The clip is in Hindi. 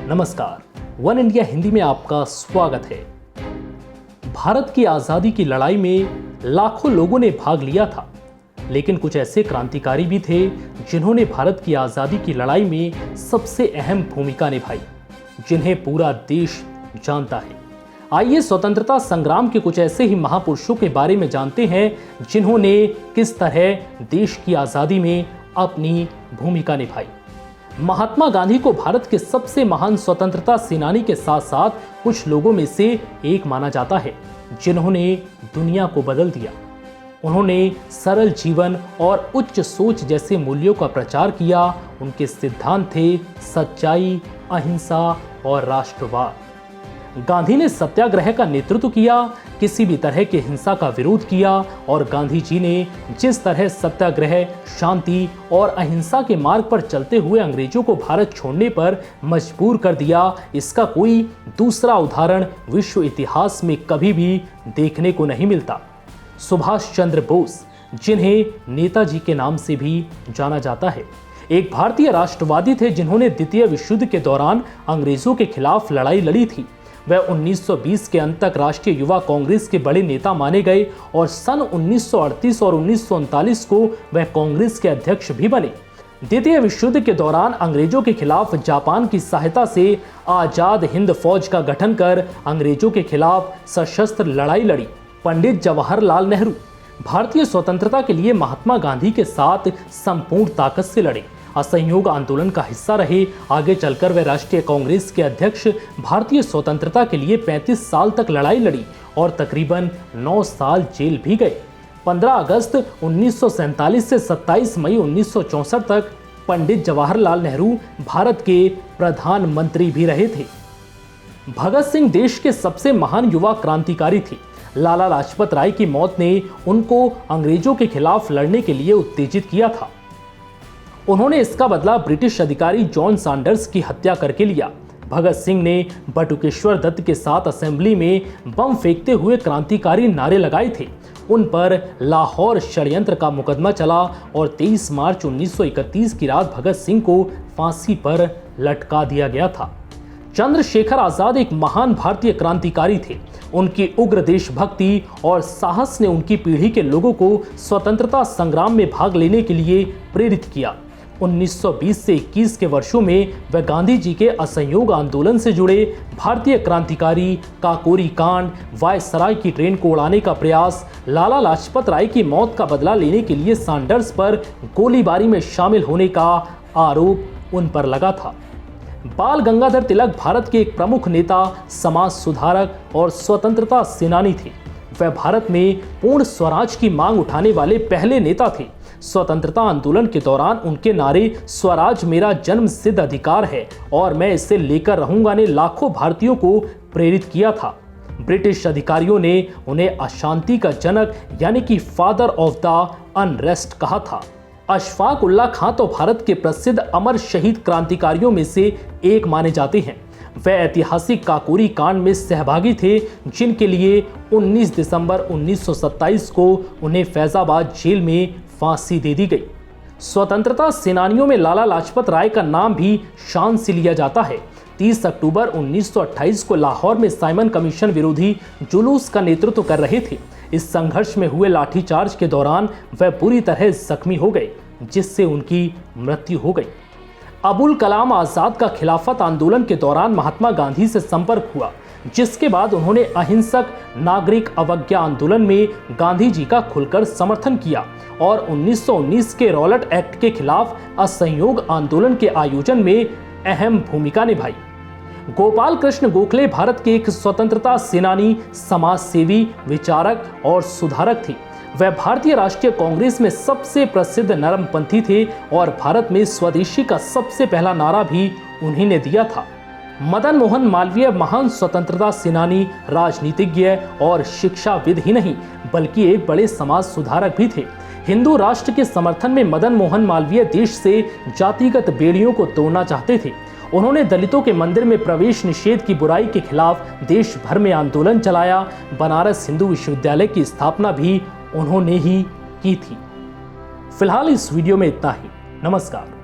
नमस्कार, वन इंडिया हिंदी में आपका स्वागत है। भारत की आजादी की लड़ाई में लाखों लोगों ने भाग लिया था, लेकिन कुछ ऐसे क्रांतिकारी भी थे जिन्होंने भारत की आजादी की लड़ाई में सबसे अहम भूमिका निभाई, जिन्हें पूरा देश जानता है। आइए स्वतंत्रता संग्राम के कुछ ऐसे ही महापुरुषों के बारे में जानते हैं जिन्होंने किस तरह देश की आजादी में अपनी भूमिका निभाई। महात्मा गांधी को भारत के सबसे महान स्वतंत्रता सेनानी के साथ साथ कुछ लोगों में से एक माना जाता है जिन्होंने दुनिया को बदल दिया। उन्होंने सरल जीवन और उच्च सोच जैसे मूल्यों का प्रचार किया। उनके सिद्धांत थे सच्चाई, अहिंसा और राष्ट्रवाद। गांधी ने सत्याग्रह का नेतृत्व किया, किसी भी तरह की हिंसा का विरोध किया और गांधी जी ने जिस तरह सत्याग्रह, शांति और अहिंसा के मार्ग पर चलते हुए अंग्रेजों को भारत छोड़ने पर मजबूर कर दिया, इसका कोई दूसरा उदाहरण विश्व इतिहास में कभी भी देखने को नहीं मिलता। सुभाष चंद्र बोस, जिन्हें नेताजी के नाम से भी जाना जाता है, एक भारतीय राष्ट्रवादी थे जिन्होंने द्वितीय विश्व युद्ध के दौरान अंग्रेजों के खिलाफ लड़ाई लड़ी थी। वह 1920 के अंत तक राष्ट्रीय युवा कांग्रेस के बड़े नेता माने गए और सन 1938 और 1939 को वह कांग्रेस के अध्यक्ष भी बने। द्वितीय विश्व युद्ध के दौरान अंग्रेजों के खिलाफ जापान की सहायता से आजाद हिंद फौज का गठन कर अंग्रेजों के खिलाफ सशस्त्र लड़ाई लड़ी। पंडित जवाहरलाल नेहरू भारतीय स्वतंत्रता के लिए महात्मा गांधी के साथ संपूर्ण ताकत से लड़े, असहयोग आंदोलन का हिस्सा रहे। आगे चलकर वे राष्ट्रीय कांग्रेस के अध्यक्ष, भारतीय स्वतंत्रता के लिए 35 साल तक लड़ाई लड़ी और तकरीबन 9 साल जेल भी गए। 15 अगस्त 1947 से 27 मई 1964 तक पंडित जवाहरलाल नेहरू भारत के प्रधानमंत्री भी रहे थे। भगत सिंह देश के सबसे महान युवा क्रांतिकारी थे। लाला लाजपत राय की मौत ने उनको अंग्रेजों के खिलाफ लड़ने के लिए उत्तेजित किया था। उन्होंने इसका बदला ब्रिटिश अधिकारी जॉन सैंडर्स की हत्या करके लिया। भगत सिंह ने बटुकेश्वर दत्त के साथ असेंबली में बम फेंकते हुए क्रांतिकारी नारे लगाए थे। उन पर लाहौर षड्यंत्र का मुकदमा चला और 23 मार्च 1931 की रात भगत सिंह को फांसी पर लटका दिया गया था। चंद्रशेखर आजाद एक महान भारतीय क्रांतिकारी थे। उनकी उग्र देशभक्ति और साहस ने उनकी पीढ़ी के लोगों को स्वतंत्रता संग्राम में भाग लेने के लिए प्रेरित किया। 1920 से 21 के वर्षों में वह गांधी जी के असहयोग आंदोलन से जुड़े भारतीय क्रांतिकारी, काकोरी कांड, वायसराय की ट्रेन को उड़ाने का प्रयास, लाला लाजपत राय की मौत का बदला लेने के लिए सैंडर्स पर गोलीबारी में शामिल होने का आरोप उन पर लगा था। बाल गंगाधर तिलक भारत के एक प्रमुख नेता, समाज सुधारक और स्वतंत्रता सेनानी थे। वह भारत में पूर्ण स्वराज की मांग उठाने वाले पहले नेता थे। स्वतंत्रता आंदोलन के दौरान उनके नारे स्वराज मेरा जन्म सिद्ध अधिकार है और मैं इसे लेकर रहूंगा ने लाखों भारतीयों को प्रेरित किया था। ब्रिटिश अधिकारियों ने उन्हें अशांति का जनक यानी कि फादर ऑफ द अनरेस्ट कहा था। अशफाक उल्लाह खां तो भारत के प्रसिद्ध अमर शहीद क्रांतिकारियों में से एक माने जाते हैं। वह ऐतिहासिक काकोरी कांड में सहभागी थे, जिनके लिए 19 दिसंबर 1927 को उन्हें फैजाबाद जेल में फांसी दे दी गई। स्वतंत्रता सेनानियों में लाला लाजपत राय का नाम भी शान से लिया जाता है। 30 अक्टूबर 1928 को लाहौर में साइमन कमीशन विरोधी जुलूस का नेतृत्व कर रहे थे। इस संघर्ष में हुए लाठीचार्ज के दौरान वह बुरी तरह जख्मी हो गए, जिससे उनकी मृत्यु हो गई। अबुल कलाम आजाद का खिलाफत आंदोलन के दौरान महात्मा गांधी से संपर्क हुआ, जिसके बाद उन्होंने अहिंसक नागरिक अवज्ञा आंदोलन में गांधी जी का खुलकर समर्थन किया और 1919 के रॉलेट एक्ट के खिलाफ असहयोग आंदोलन के आयोजन में अहम भूमिका निभाई। गोपाल कृष्ण गोखले भारत के एक स्वतंत्रता सेनानी, समाज सेवी, विचारक और सुधारक थे। वह भारतीय राष्ट्रीय कांग्रेस में सबसे प्रसिद्ध नरमपंथी थे और भारत में स्वदेशी का सबसे पहला नारा भी उन्हीं ने दिया था। मदन मोहन मालवीय महान स्वतंत्रता सेनानी, राजनीतिज्ञ और शिक्षाविद ही नहीं बल्कि एक बड़े समाज सुधारक भी थे। हिंदू राष्ट्र के समर्थन में मदन मोहन मालवीय देश से जातिगत बेड़ियों को तोड़ना चाहते थे। उन्होंने दलितों के मंदिर में प्रवेश निषेध की बुराई के खिलाफ देश भर में आंदोलन चलाया। बनारस हिंदू विश्वविद्यालय की स्थापना भी उन्होंने ही की थी। फिलहाल इस वीडियो में इतना ही। नमस्कार।